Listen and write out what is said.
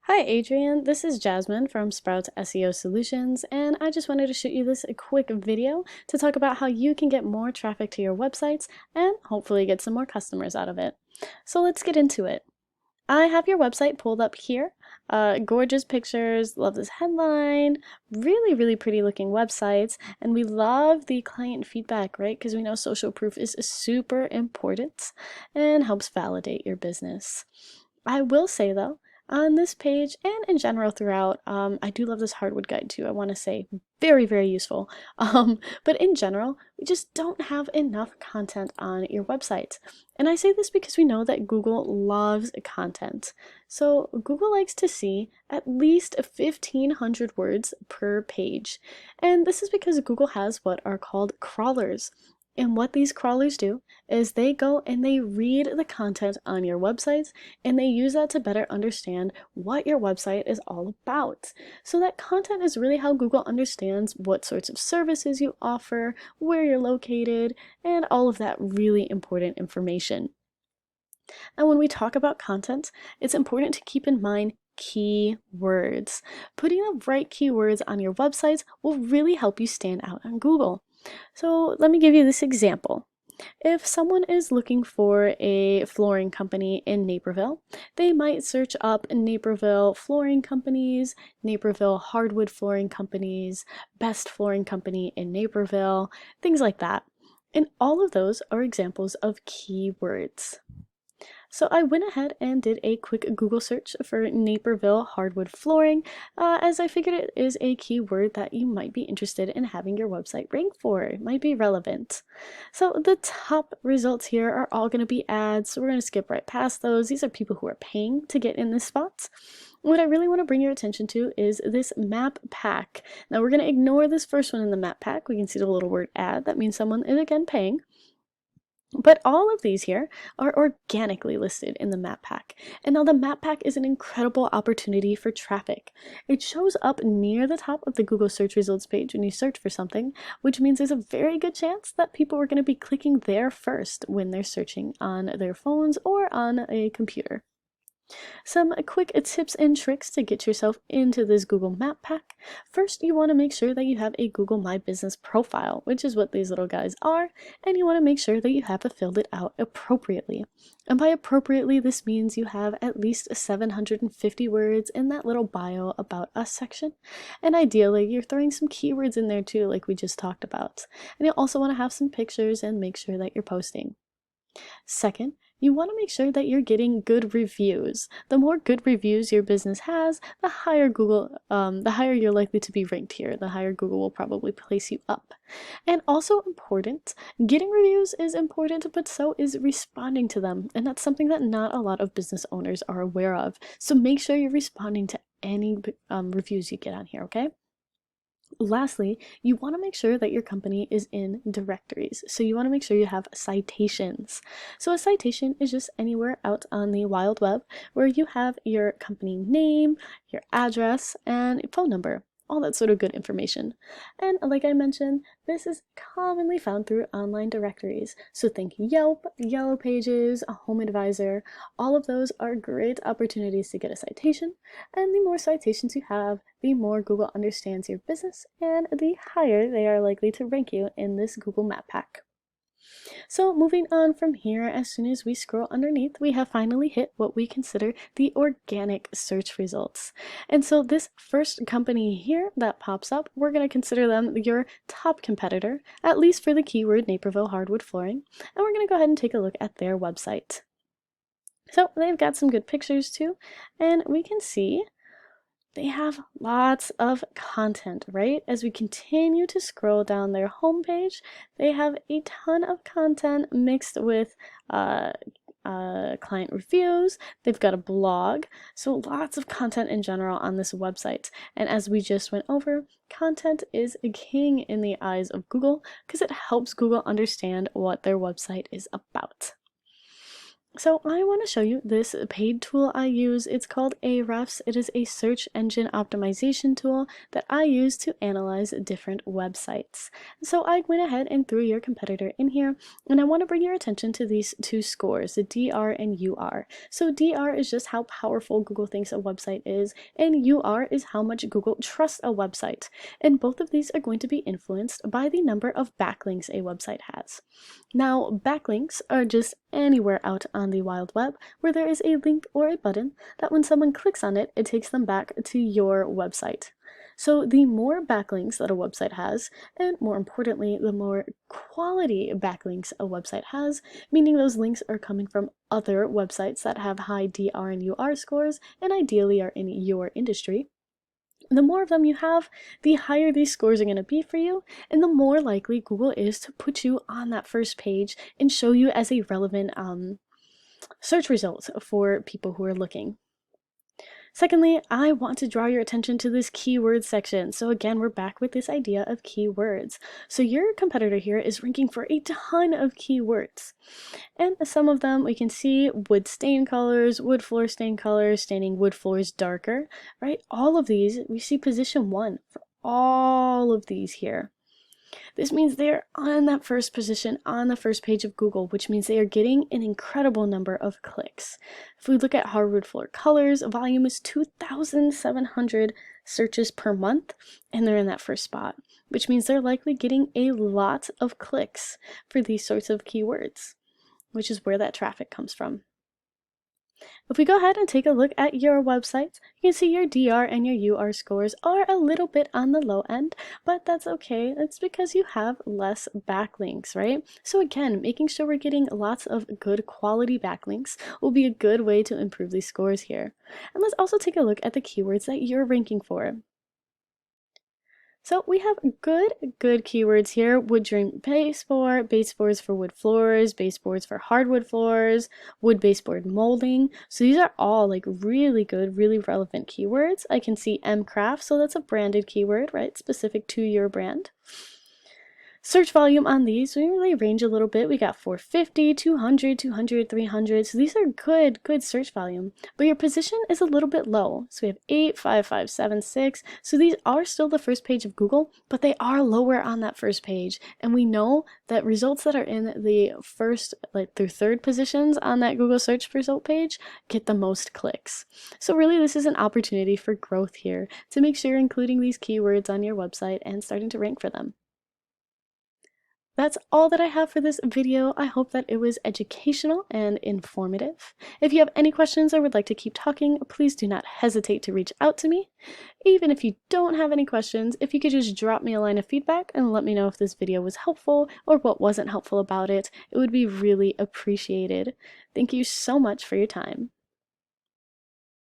Hi Adrian, this is Jasmine from Sprouts SEO Solutions, and I just wanted to shoot you this quick video to talk about how you can get more traffic to your websites and hopefully get some more customers out of it. So let's get into it. I have your website pulled up here. Gorgeous pictures, love this headline, really pretty looking websites, and we love the client feedback, right? Because we know social proof is super important and helps validate your business. I will say though, on this page and in general throughout, I do love this Hardwood guide too. I want to say very useful. But in general, we just don't have enough content on your website. And I say this because we know that Google loves content. So Google likes to see at least 1,500 words per page. And this is because Google has what are called crawlers. And what these crawlers do is they go and they read the content on your websites and they use that to better understand what your website is all about. So that content is really how Google understands what sorts of services you offer, where you're located, and all of that really important information. And when we talk about content, it's important to keep in mind keywords. Putting the right keywords on your websites will really help you stand out on Google. So let me give you this example. If someone is looking for a flooring company in Naperville, they might search up Naperville flooring companies, Naperville hardwood flooring companies, best flooring company in Naperville, things like that. And all of those are examples of keywords. So I went ahead and did a quick Google search for Naperville hardwood flooring, as I figured it is a keyword that you might be interested in having your website rank for. It might be relevant. So the top results here are all going to be ads, so we're going to skip right past those. These are people who are paying to get in this spot. What I really want to bring your attention to is this map pack. Now we're going to ignore this first one in the map pack. We can see the little word ad. That means someone is again paying. But all of these here are organically listed in the map pack. And now the map pack is an incredible opportunity for traffic. It shows up near the top of the Google search results page when you search for something, which means there's a very good chance that people are going to be clicking there first when they're searching on their phones or on a computer. Some quick tips and tricks to get yourself into this Google Map Pack. First, you want to make sure that you have a Google My Business profile, which is what these little guys are, and you want to make sure that you have filled it out appropriately. And by appropriately, this means you have at least 750 words in that little bio about us section. And ideally, you're throwing some keywords in there too, like we just talked about. And you also want to have some pictures and make sure that you're posting. Second, you want to make sure that you're getting good reviews. The more good reviews your business has, the higher you're likely to be ranked here. The higher Google will probably place you up. And also important, getting reviews is important, but so is responding to them. And that's something that not a lot of business owners are aware of. So make sure you're responding to any reviews you get on here, okay? Lastly, you want to make sure that your company is in directories. So you want to make sure you have citations. So a citation is just anywhere out on the wild web where you have your company name, your address, and phone number. All that sort of good information. And like I mentioned, this is commonly found through online directories. So think Yelp, Yellow Pages, a Home Advisor. All of those are great opportunities to get a citation. And the more citations you have, the more Google understands your business and the higher they are likely to rank you in this Google Map Pack. So moving on from here, as soon as we scroll underneath, we have finally hit what we consider the organic search results. And so this first company here that pops up, we're going to consider them your top competitor, at least for the keyword Naperville hardwood flooring. And we're going to go ahead and take a look at their website. So they've got some good pictures too, and we can see they have lots of content, right? As we continue to scroll down their homepage, they have a ton of content mixed with client reviews. They've got a blog, so lots of content in general on this website. And as we just went over, content is a king in the eyes of Google because it helps Google understand what their website is about. So I want to show you this paid tool I use. It's called Ahrefs. It is a search engine optimization tool that I use to analyze different websites. So I went ahead and threw your competitor in here, and I want to bring your attention to these two scores, the DR and UR. So DR is just how powerful Google thinks a website is, and UR is how much Google trusts a website. And both of these are going to be influenced by the number of backlinks a website has. Now, backlinks are just anywhere out on the wild web where there is a link or a button that when someone clicks on it, it takes them back to your website. So the more backlinks that a website has, and more importantly, the more quality backlinks a website has, meaning those links are coming from other websites that have high DR and UR scores and ideally are in your industry, the more of them you have, the higher these scores are going to be for you, and the more likely Google is to put you on that first page and show you as a relevant search result for people who are looking. Secondly, I want to draw your attention to this keyword section. So again, we're back with this idea of keywords. So your competitor here is ranking for a ton of keywords. And some of them we can see wood stain colors, wood floor stain colors, staining wood floors darker, right? All of these, we see position 1 for all of these here. This means they're on that first position on the first page of Google, which means they are getting an incredible number of clicks. If we look at hardwood floor colors, volume is 2,700 searches per month, and they're in that first spot, which means they're likely getting a lot of clicks for these sorts of keywords, which is where that traffic comes from. If we go ahead and take a look at your website, you can see your DR and your UR scores are a little bit on the low end, but that's okay. That's because you have less backlinks, right? So again, making sure we're getting lots of good quality backlinks will be a good way to improve these scores here. And let's also take a look at the keywords that you're ranking for. So we have good keywords here. Wood dream baseboards for wood floors, baseboards for hardwood floors, wood baseboard molding. So these are all like really good, really relevant keywords. I can see MCraft, so that's a branded keyword, right? Specific to your brand. Search volume on these, we really range a little bit. We got 450, 200, 200, 300. So these are good search volume. But your position is a little bit low. So we have 8, 5, 5, 7, 6. So these are still the first page of Google, but they are lower on that first page. And we know that results that are in the first through third positions on that Google search result page get the most clicks. So really this is an opportunity for growth here to make sure you're including these keywords on your website and starting to rank for them. That's all that I have for this video. I hope that it was educational and informative. If you have any questions or would like to keep talking, please do not hesitate to reach out to me. Even if you don't have any questions, if you could just drop me a line of feedback and let me know if this video was helpful or what wasn't helpful about it, it would be really appreciated. Thank you so much for your time.